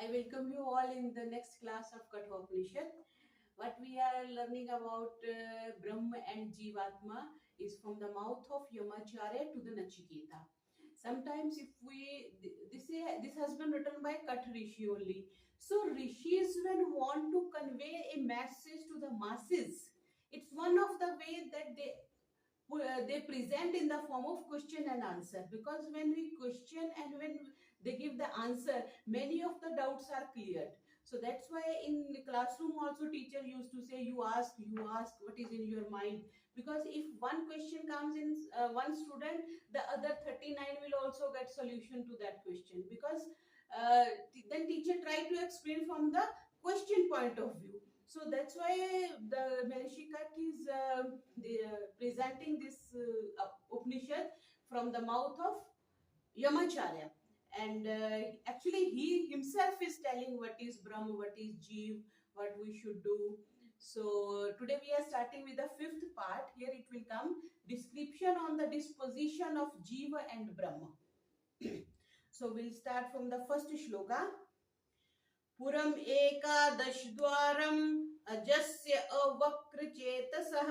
I welcome you all in the next class of Kathopanishad. What we are learning about Brahma and Jivatma is from the mouth of Yamacharya to the Nachiketa. Sometimes if we, this has been written by Kat Rishi only. So rishis when want to convey a message to the masses, it's one of the way that they present in the form of question and answer, because when we question and when they give the answer, many of the doubts are cleared. So that's why in the classroom also teacher used to say, you ask what is in your mind, because if one question comes in one student, the other 39 will also get solution to that question, because then teacher try to explain from the question point of view. So that's why the Marishikat is presenting this Upanishad from the mouth of Yamacharya. And actually, he himself is telling what is Brahma, what is Jeev, what we should do. So today we are starting with the fifth part. Here it will come description on the disposition of Jiva and Brahma. So we'll start from the first shloka. पुरम एकादश द्वारम अजस्य अवक्र चेतसः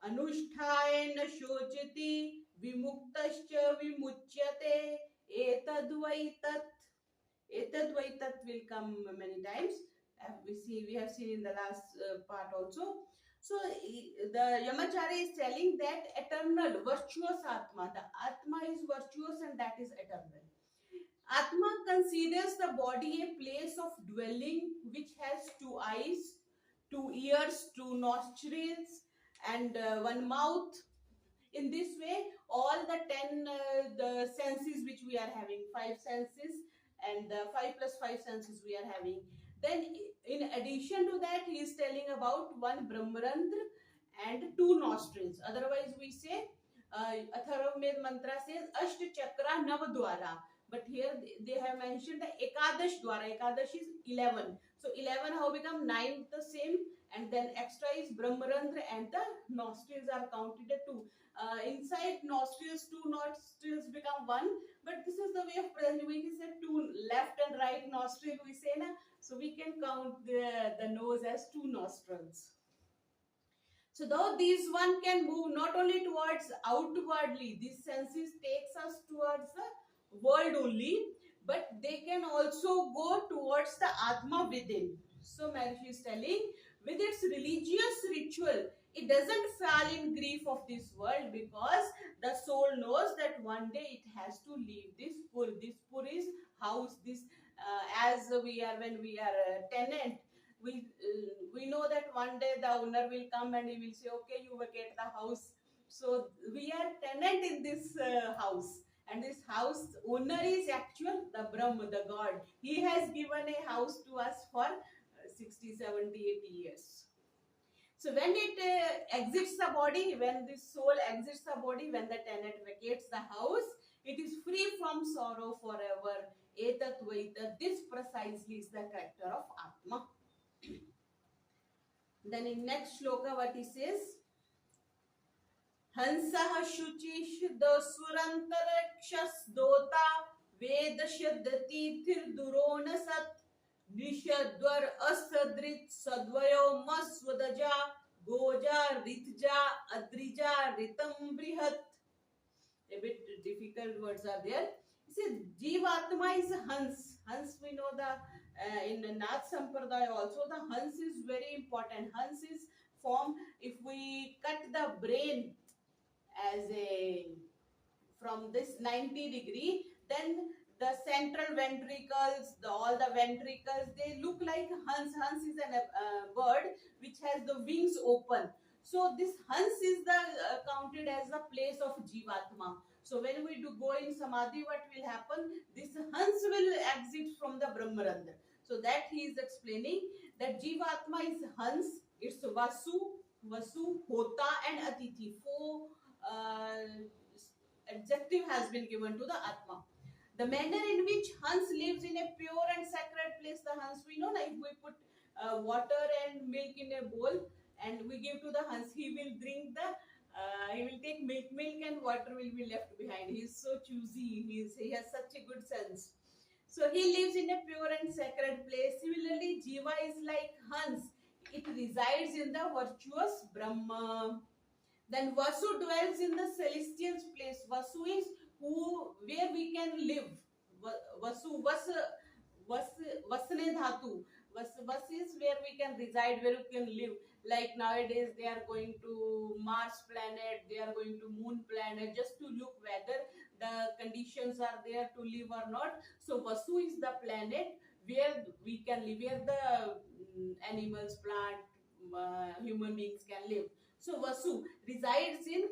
अनुष्ठाय न शोचति विमुक्तश्च विमुच्यते etadvaitat will come many times. We have seen in the last part also. So the Yamacharya is telling that eternal virtuous Atma, the Atma is virtuous and that is eternal. Atma considers the body a place of dwelling which has two eyes, two ears, two nostrils, and one mouth. In this way, all the 10 the senses which we are having, five senses, and 5 plus 5 senses we are having. Then, in addition to that, he is telling about one Brahmarandra and two nostrils. Otherwise, we say Atharvaved mantra says Asht Chakra Navadwara. But here they have mentioned the Ekadash Dwara. Ekadash is 11. So 11 how become 9 the same, and then extra is Brahmarandra and the nostrils are counted at 2. Inside nostrils, 2 nostrils become 1, but this is the way of presenting. We can say 2 left and right nostril we say na, so we can count the nose as 2 nostrils. So though these one can move not only towards outwardly, these senses takes us towards the world only, but they can also go towards the Atma within. So Maharishi is telling, with its religious ritual, it doesn't fall in grief of this world, because the soul knows that one day it has to leave this pur. This pur is house. This as we are when we are a tenant, we know that one day the owner will come and he will say, okay, you vacate the house. So we are tenant in this house, and this house owner is actual the Brahma, the God. He has given a house to us for 60, 70, 80 years. So when it exits the body, when the soul exits the body, when the tenant vacates the house, it is free from sorrow forever. Etat vaitat. This precisely is the character of Atma. Then in next shloka what he says, Hansah shuchish dosurantarakshas dota vedashyadati tirduron sat nishadvar asadrit sadvayo maswadaja goja ritja adrija ritam brihat. A bit difficult words are there. He says Jivatma is Hans. Hans we know the in the Nath Sampradaya also the Hans is very important. Hans is form if we cut the brain as a from this 90-degree, then the central ventricles, all the ventricles, they look like Hans. Hans is a bird which has the wings open. So this Hans is the counted as the place of Jivatma. So when we do go in Samadhi, what will happen? This Hans will exit from the Brahmarandra. So that he is explaining that Jivatma is Hans, it's Vasu, Hota and Atithi. Four adjective has been given to the Atma. The manner in which Hans lives in a pure and sacred place, the Hans, we know, like we put water and milk in a bowl and we give to the Hans, he will drink he will take milk and water will be left behind. He is so choosy, he has such a good sense. So he lives in a pure and sacred place. Similarly, Jiva is like Hans. It resides in the virtuous Brahma. Then Vasu dwells in the celestial place. Vasu is who where we can live. Vasu, Vasne Dhatu. Vas is where we can reside, where we can live. Like nowadays, they are going to Mars planet, they are going to Moon planet, just to look whether the conditions are there to live or not. So Vasu is the planet where we can live, where the animals, plant, human beings can live. So Vasu resides in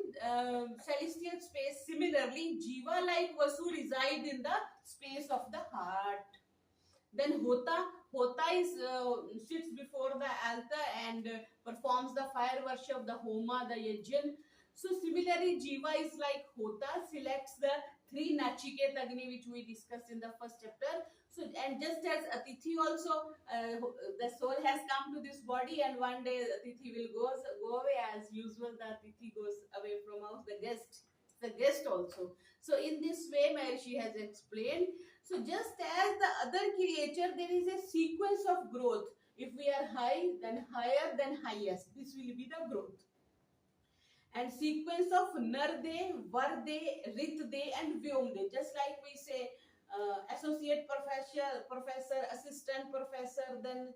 celestial space. Similarly, Jiva like Vasu reside in the space of the heart. Then Hota is sits before the altar and performs the fire worship, the Homa, the Yajna. So similarly, Jiva is like Hota, selects the three Nachiket Agni which we discussed in the first chapter. So and just as Atithi also, the soul has come to this body, and one day Atithi will go away as usual. The Atithi goes away from us. The guest also. So in this way, Maharishi has explained. So just as the other creature, there is a sequence of growth. If we are high, then higher, then highest. This will be the growth. And sequence of Narde, Varde, Ritde, and Vyomde. Just like we say, associate professor, assistant professor, then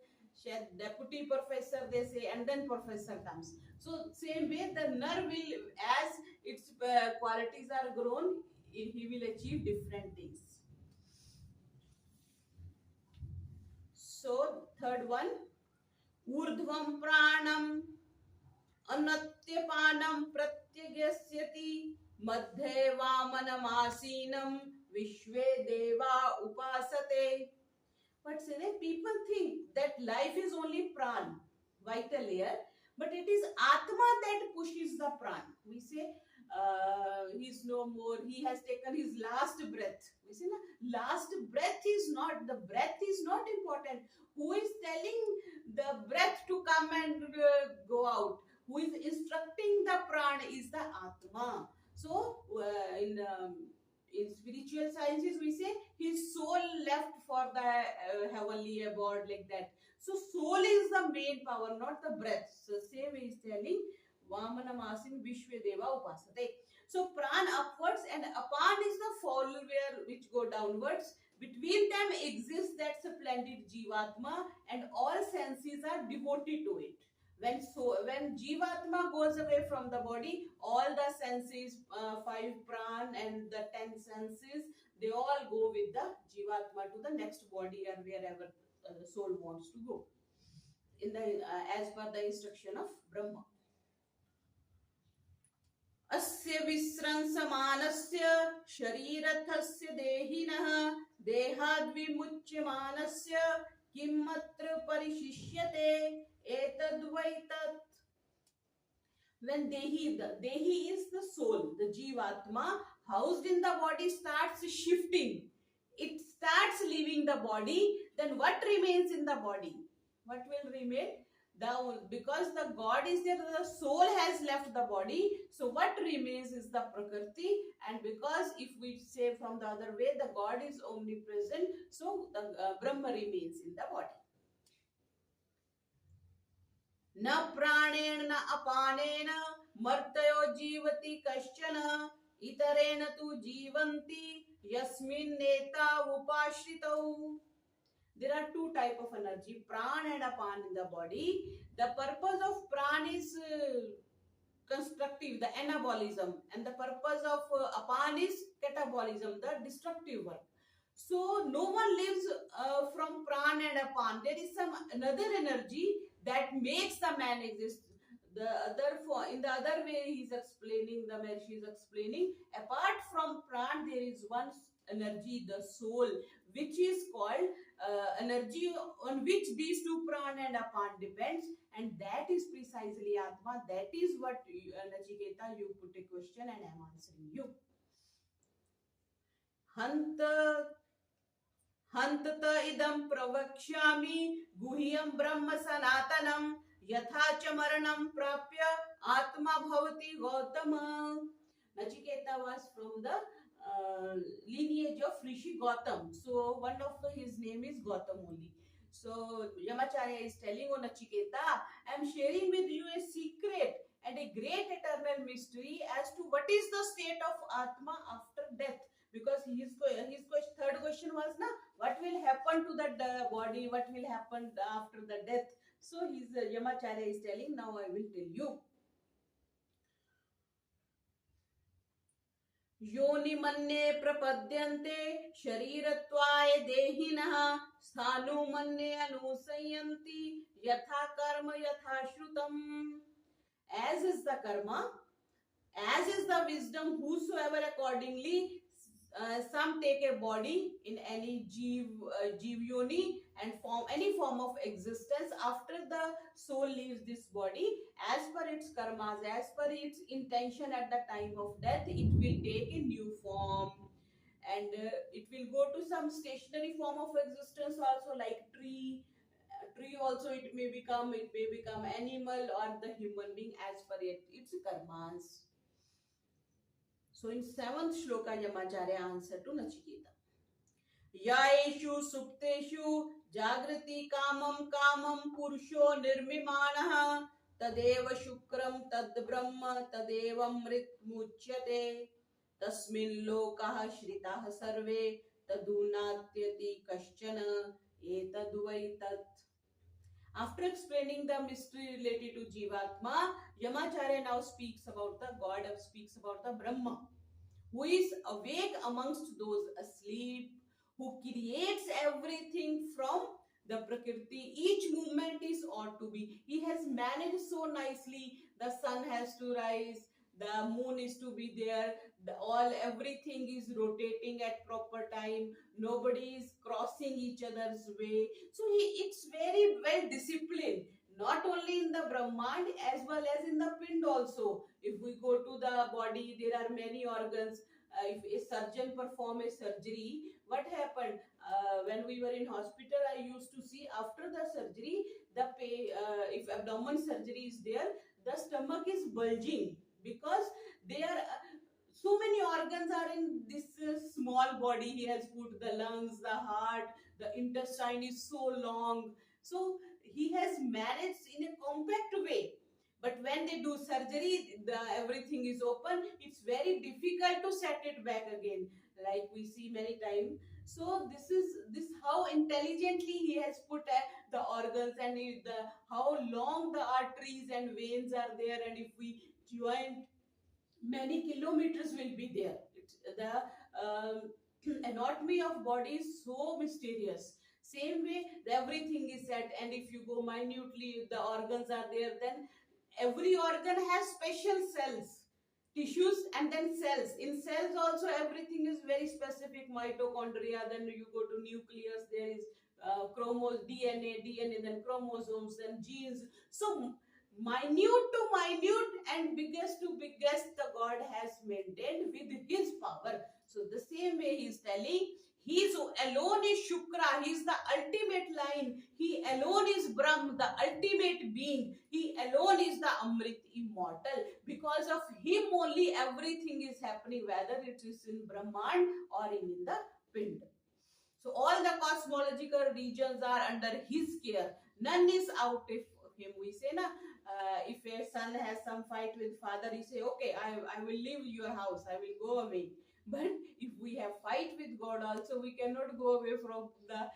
deputy professor, they say, and then professor comes. So same way, the Nar will, as its qualities are grown, he will achieve different things. So third one, urdhvam pranam anatyapanam pratyagasyati madhye vamanamasinam vishve deva upasate. But say that people think that life is only pran, vital air, but it is atma that pushes the pran. We say he's no more, he has taken his last breath. We say last breath is not, the breath is not important. Who is telling the breath to come and go out? Who is instructing the prana is the atma. So in spiritual sciences we say his soul left for the heavenly abode, like that. So soul is the main power, not the breath. So same is telling Vamanamasin Vishwadeva Upasate. So pran upwards and apan is the follower which go downwards. Between them exists that splendid Jivatma, and all senses are devoted to it. When Jivatma goes away from the body, all the senses, 5 pran and the 10 senses, they all go with the Jivatma to the next body or wherever the soul wants to go. In the as per the instruction of Brahma. अस्य विस्रंसमानस्य शरीरथस्य देहिनः देहाद्विमुच्यमानस्य किमत्र परिशिष्यते एतद्वै तत्. When Dehi is the soul, the Jivatma housed in the body starts shifting. It starts leaving the body. Then what remains in the body? What will remain? Because the God is there, the soul has left the body. So what remains is the Prakriti. And because if we say from the other way, the God is omnipresent, so the Brahma remains in the body. Na pranena na apanena martayo jivati kaschana itarena tu jivanti yasmin neta upashritau. There are two types of energy, pran and apan in the body. The purpose of pran is constructive, the anabolism, and the purpose of apan is catabolism, the destructive work. So no one lives from pran and apan. There is some another energy that makes the man exist. In the other way he is explaining, the Maharishi is explaining, apart from pran there is one energy, the soul, which is called energy on which these two prana and apan depends, and that is precisely atma. That is what Nachiketa, you put a question and I am answering you. Hantata idam pravakshami guhyam brahma sanatanam yatha cha maranam prapya atma bhavati gautama. Nachiketa was from the lineage of Rishi Gautam. So one of his name is Gautam only. So Yamacharya is telling, O Nachiketa, I am sharing with you a secret and a great eternal mystery as to what is the state of Atma after death. Because his question, third question was na, what will happen to the body, what will happen after the death. So his Yamacharya is telling, now I will tell you. योनिमन्ये प्रपद्यन्ते शरीरत्वाय देहिनः स्थाणुमन्ये अनुसयन्ति यथा कर्म यथा श्रुतम्. As is the karma, as is the wisdom, whosoever accordingly, some take a body in any jeev yoni and form any form of existence after the soul leaves this body. As per its karmas, as per its intention at the time of death, it will take a new form, and it will go to some stationary form of existence also, like tree also it may become animal or the human being as per its karmas. So in 7th shloka, Yamacharya answer to Nachiketa. Yaeshu supteshu jagrati kamam purusho nirmimanah tadeva shukram tad brahma tadeva mrit muchyate tasmin lokah shritah sarve tadunatyati kaschana etadvai tat. After explaining the mystery related to Jivatma, Yamacharya now speaks about the God, speaks about the Brahma, who is awake amongst those asleep, who creates everything from the Prakriti. Each movement is ought to be. He has managed so nicely. The sun has to rise, the moon is to be there, everything is rotating at proper time. Nobody is crossing each other's way. So it's very well disciplined. Not only in the Brahmand as well as in the Pind also. If we go to the body, there are many organs. If a surgeon perform a surgery, what happened when we were in hospital, I used to see after the surgery, if abdomen surgery is there, the stomach is bulging because they are so many organs are in this small body. He has put the lungs, the heart, the intestine is so long. So he has managed in a compact way. But when they do surgery, everything is open. It's very difficult to set it back again, like we see many times. So this how intelligently he has put the organs, and how long the arteries and veins are there, and if we join, many kilometers will be there. The anatomy of body is so mysterious. Same way, everything is set, and if you go minutely, the organs are there. Then every organ has special cells, tissues, and then cells. In cells also, everything is very specific. Mitochondria. Then you go to nucleus. There is DNA, then chromosomes, then genes. So minute to minute and biggest to biggest, the God has maintained with his power. So the same way he is telling, he alone is Shukra, he is the ultimate line, he alone is Brahm, the ultimate being, he alone is the Amrit, immortal. Because of him only everything is happening, whether it is in Brahman or in the Pind. So all the cosmological regions are under his care. None is out of him. We say na, if a son has some fight with father, he say, okay, I will leave your house, I will go away. But if we have fight with God also, we cannot go away from the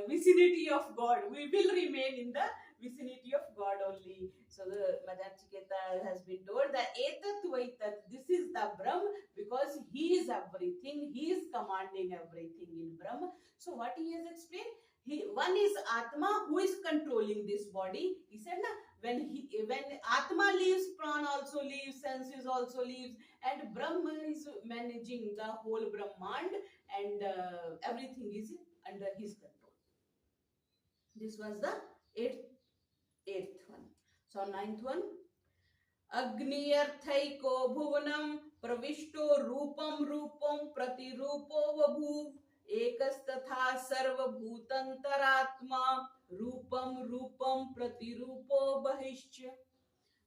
vicinity of God. We will remain in the vicinity of God only. So the Nachiketa has been told that Etat Vaitat, this is the Brahm, because he is everything, he is commanding everything in Brahm. So what he has explained, one is Atma, who is controlling this body. He said na, when Atma leaves, Pran also leaves, senses also leaves, and Brahma is managing the whole Brahmand, and everything is under his control. This was the eighth one. So ninth one, Agniyarthaiko bhuvanam pravishto rupam pratirupo vabhuv ekastatha sarvabhutantaratma rupam pratirupo bahishcha.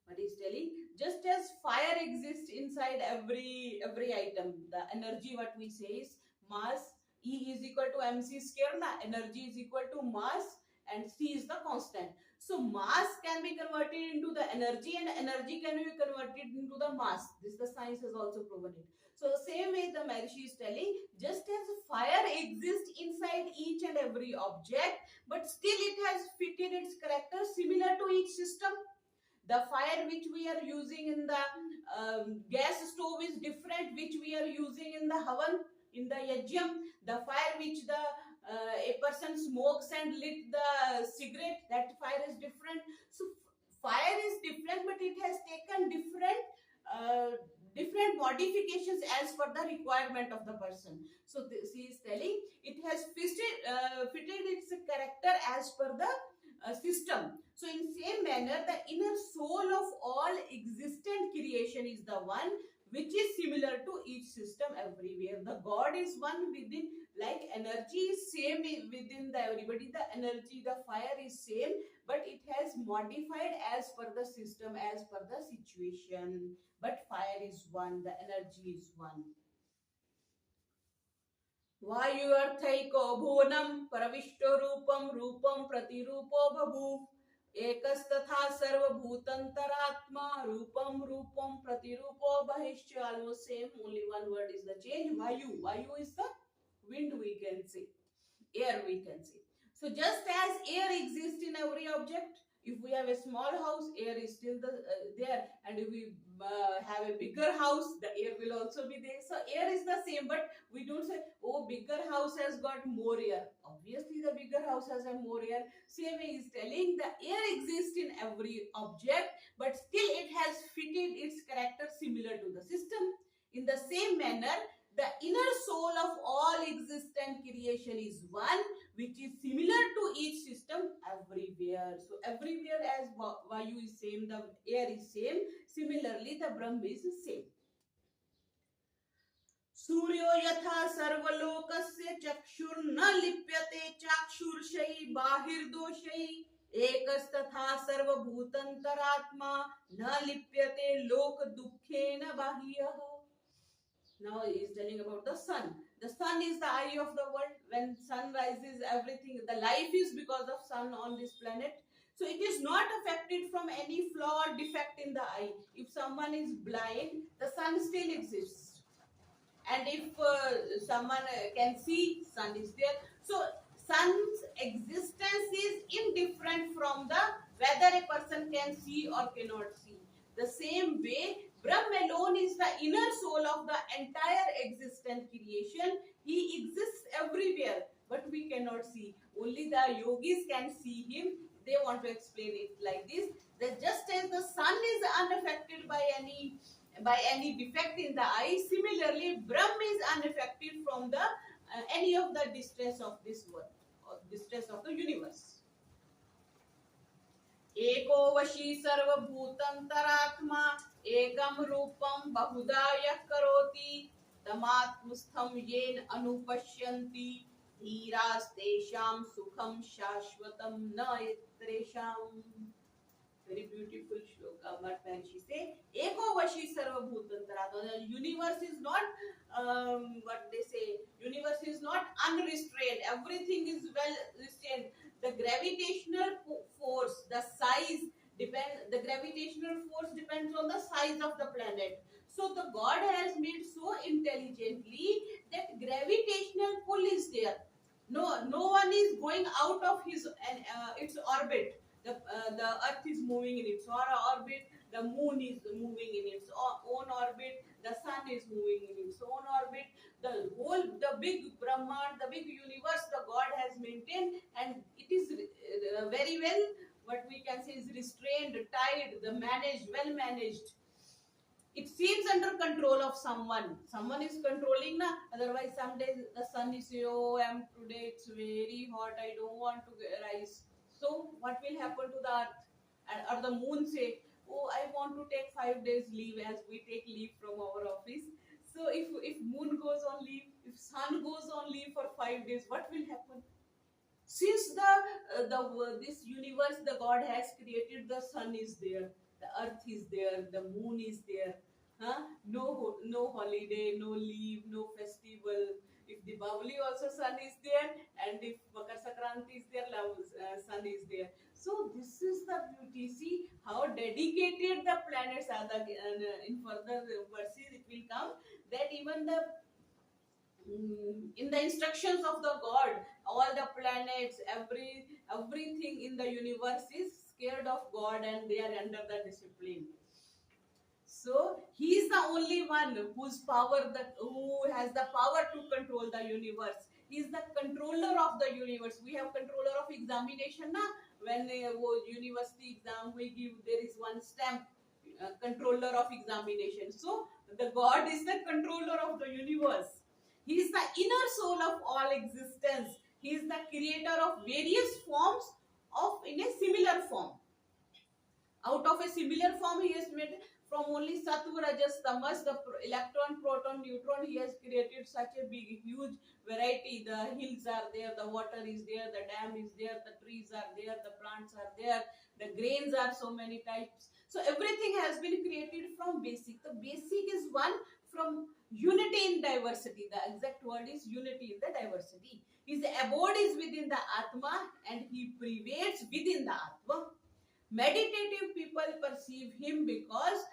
What is telling? Just as fire exists inside every item, the energy what we say is mass. E is equal to mc square. Na energy is equal to mass, and c is the constant. So mass can be converted into the energy, and energy can be converted into the mass. This the science has also proven it. So the same way the Maharishi is telling, just as fire exists inside each and every object, but still it has fitted its character similar to each system. The fire which we are using in the gas stove is different which we are using in the havan, in the yajyam. The fire which the a person smokes and lit the cigarette, that fire is different. So fire is different, but it has taken uh, different modifications as per the requirement of the person. So she is telling it has fitted its character as per the system. So in same manner, the inner soul of all existent creation is the one which is similar to each system everywhere. The God is one within, like energy is same within the everybody. The energy, the fire is same, but it has modified as per the system, as per the situation. But fire is one, the energy is one. वायुअर्थैको भुवनं परविष्टो रूपं रूपं प्रतिरूपो बभूव एकस्तथा सर्वभूतंतरात्मा रूपम रूपम प्रतिरूपो बहिश्च. Almost same, only one word is the change. Vayu is the wind, we can say, air we can say. So just as air exists in every object, if we have a small house, air is still there, and if we have a bigger house, the air will also be there. So air is the same, but we don't say, oh, bigger house has got more air. Obviously the bigger house has a more air. Same way is telling, the air exists in every object, but still it has fitted its character similar to the system. In the same manner, the inner soul of all existent creation is one, which is similar to each system everywhere. So everywhere, as Vayu is same, the air is same. Similarly, the Brahm is same. सूर्यो यथा सर्वलोकस्य चक्षुर्न लिप्यते चाक्षुर्षयि बाहिर्दोषयि एकस्तथा सर्वभूतंतरात्मा न लिप्यते लोक दुःखेन बाह्यः. Now he is telling about the sun. The sun is the eye of the world. When sun rises, everything, the life is because of sun on this planet. So it is not affected from any flaw or defect in the eye. If someone is blind, the sun still exists. And if someone can see, sun is there. So sun's existence is indifferent from the whether a person can see or cannot see. The same way, Brahm alone is the inner soul of the entire existent creation. He exists everywhere, but we cannot see. Only the yogis can see him. They want to explain it like this: that just as the sun is unaffected by any defect in the eye, similarly Brahm is unaffected from the any of the distress of this world or distress of the universe. एको वशी सर्वभूतंतरात्मा एकम रूपम बहुधा यः करोति तमात्मस्थं येन अनुपश्यन्ति धीरास्तेषां सुखं शाश्वतं न यत्रेषाम्. Very beautiful shloka. But when she say eko vashi sarvabhutantaratma, the universe is not what they say, universe is not unrestrained, everything is well restrained. The gravitational force, the size the gravitational force depends on the size of the planet. So the God has made so intelligently that gravitational pull is there. No one is going out of his its orbit. The earth is moving in its orbit, the moon is moving in its own orbit, the sun is moving in its own orbit. The big Brahman, the big universe, the God has maintained, and it is very well, what we can say is restrained, tied, well managed. It seems under control of someone is controlling na. Otherwise some days the sun is say, oh, today it's very hot, I don't want to rise. So what will happen to the earth? Or the moon say, oh, I want to take 5 days leave, as we take leave from our office. So if moon goes on leave, if sun goes on leave for 5 days, what will happen? Since this universe the God has created, the sun is there. The earth is there, the moon is there. Huh? No holiday, no leave, no festival. If the Babli also sun is there, and if Makar Sankranti is there, sun is there. So this is the beauty. See how dedicated the planets are. In further verses it will come that even the in the instructions of the God, all the planets, everything in the universe is scared of God and they are under the discipline. So he is the only one who has the power to control the universe. He is the controller of the universe. We have controller of examination na. When university exam we give, there is one stamp, controller of examination. So the God is the controller of the universe. He is the inner soul of all existence. He is the creator of various forms of in a similar form. Out of a similar form, he has made from only Sattva, Rajas, Tamas, the electron, proton, neutron. He has created such a big, huge variety. The hills are there, the water is there, the dam is there, the trees are there, the plants are there, the grains are so many types. So everything has been created from basic. The basic is one from unity in diversity. The exact word is unity in the diversity. His abode is within the Atma and he prevails within the Atma. Meditative people perceive him because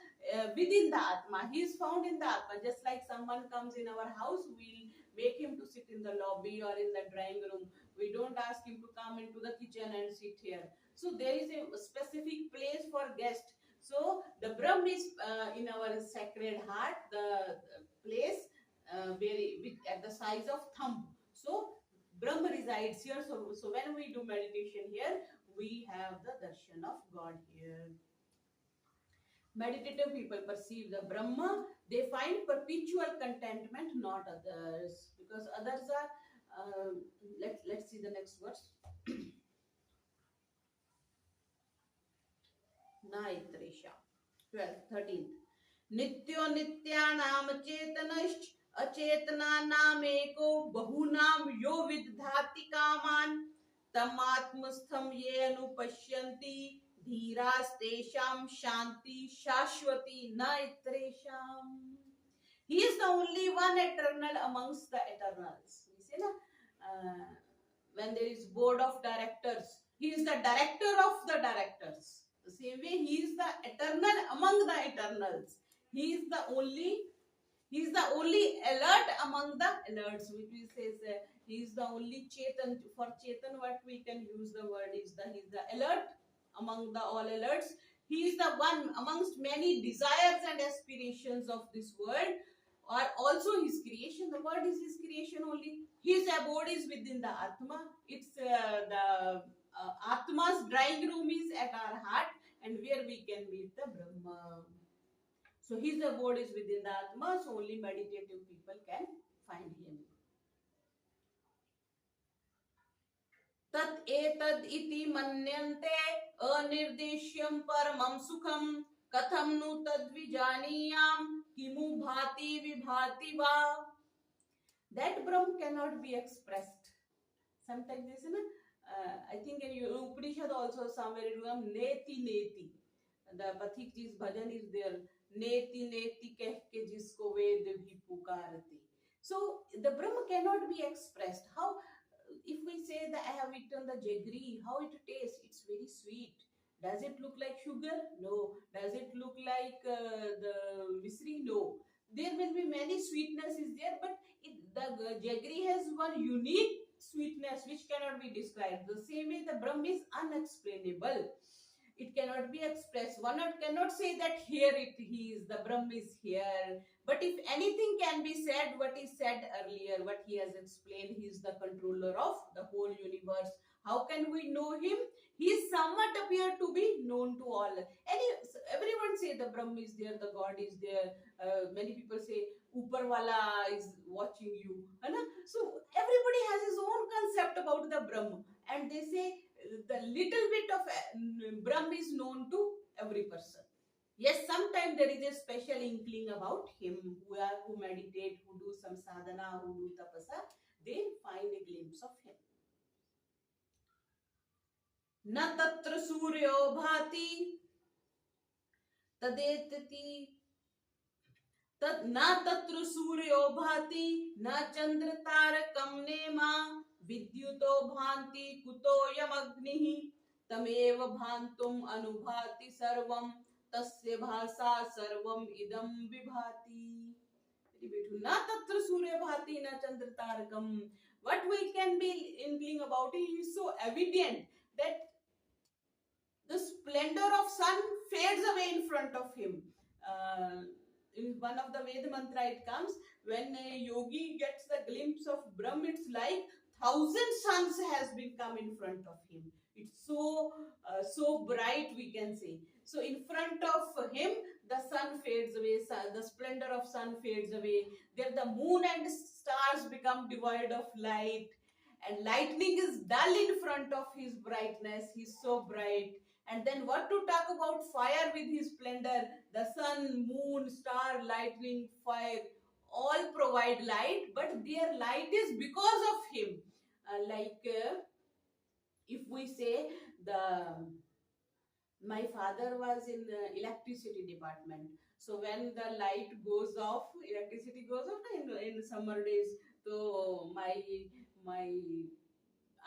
within the Atma, he is found in the Atma. Just like someone comes in our house, we'll make him to sit in the lobby or in the drawing room. We don't ask him to come into the kitchen and sit here. So there is a specific place for guest. So the Brahm is in our sacred heart, the place at the size of thumb. So Brahm resides here. So when we do meditation here, we have the darshan of God here. Meditative people perceive the Brahma, they find perpetual contentment, not others. Because others are, let's see the next verse. Naitresha. 12th, 13th. Nityo nityanam chetanash अचेतनानामेको बहुनाम यो विदधाति कामान तमात्मस्थम ये अनुपश्यन्ति धीरास्तेषां शांति शाश्वती न इतरेषाम. He is the only one eternal amongst the eternals. You see, when there is board of directors, he is the director of the directors. The same way, he is the eternal among the eternals. He is the only alert among the alerts, which we says he is the only Chetan. For Chetan, what we can use the word is he is the alert among the all alerts. He is the one amongst many desires and aspirations of this world, or also his creation. The word is his creation only. His abode is within the Atma. It's the Atma's drawing room is at our heart, and where we can meet the Brahma. So his abode is within the Atma, so only meditative people can find him. Tat etad iti manyante anirdeshyam paramam sukham katham nu tad vijaniyam kimu bhati vibhati va. That Brahm cannot be expressed. Sometimes this is I think in Upanishad also somewhere it will neti neti. The Pathik ji's bhajan is there. Neti neti keh ke jisko ved bhi pukarti. So the Brahma cannot be expressed. How, if we say that I have eaten the jaggery, how it tastes? It's very sweet. Does it look like sugar? No. Does it look like the misri? No. There will be many sweetnesses there, but the jaggery has one unique sweetness which cannot be described. The same way the Brahma is unexplainable. It cannot be expressed. One cannot say that here he is, the Brahm is here. But if anything can be said, what is said earlier, what he has explained, he is the controller of the whole universe. How can we know him? He is somewhat appear to be known to all. Everyone say the Brahm is there, the God is there. Many people say Upar wala is watching you. So everybody has his own concept about the Brahm, and they say the little bit of Brahm is known to every person. Yes, sometimes there is a special inkling about him who meditate, who do some sadhana, who do tapasa. They find a glimpse of him. Na tatra suryo bhati तदेतति तत् न तत्र सूर्यो भाति न चंद्र तारकं नेमा विद्युतो भान्ति कुतोऽयमग्निः तमेव भान्तुम् अनुभाति सर्वं तस्य भासा सर्वम् इदं विभाति. न तत्र सूर्य भाति न chandra tarakam. What we can be inkling about it is so evident that the splendor of sun fades away in front of him. In one of the Veda mantra it comes, when a yogi gets the glimpse of Brahm, it's like 1,000 suns has been come in front of him. It's so bright, we can say. So in front of him, the sun fades away, the splendor of sun fades away. There the moon and stars become devoid of light, and lightning is dull in front of his brightness. He's so bright. And then what to talk about fire with his splendor? The sun, moon, star, lightning, fire all provide light, but their light is because of him. If we say my father was in the electricity department. So when the light goes off, electricity goes off in summer days. So my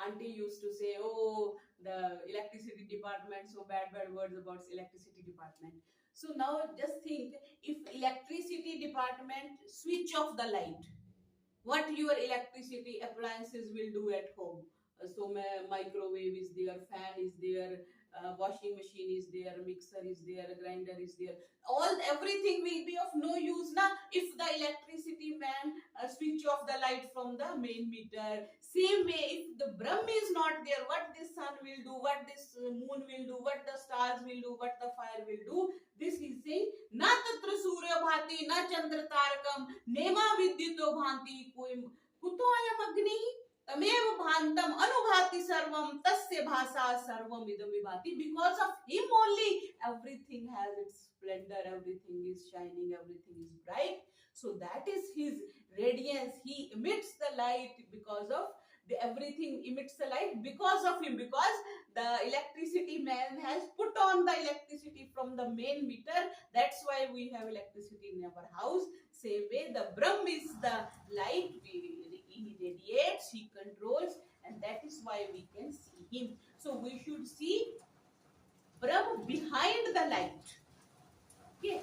auntie used to say, "Oh, the electricity department, so bad words about electricity department." So now just think, if electricity department switch off the light, what your electricity appliances will do at home. So microwave is there, fan is there, washing machine is there, mixer is there, grinder is there. Everything will be of no use now if the electricity man switch off the light from the main meter. Same way, if the Brahm is not there, what this sun will do, what this moon will do, what the stars will do, what the fire will do. This is saying, na tatra surya bhati, na chandra tarakam, nema vidyuto bhanti, kuto ayam agni, tamev bhantam anubhati sarvam, tasya bhasa sarvam idam vibhati. Because of him only everything has its splendor, everything is shining, everything is bright. So that is his radiance. He emits the light because of everything emits the light because of him, because the electricity man has put on the electricity from the main meter. That's why we have electricity in our house. Same way, the Brahm is the light. He radiates, he controls, and that is why we can see him. So we should see Brahm behind the light. Okay.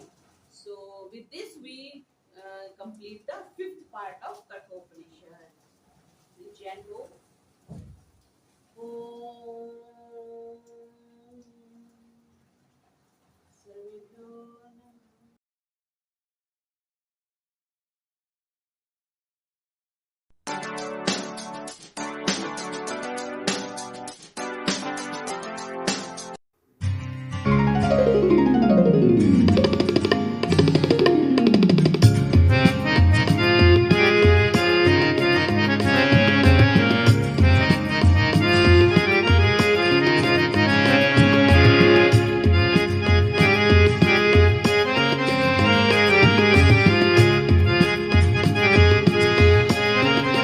So with this we complete the fifth part of Kathopanishad. The chant Om Sarvebhyo Namaः.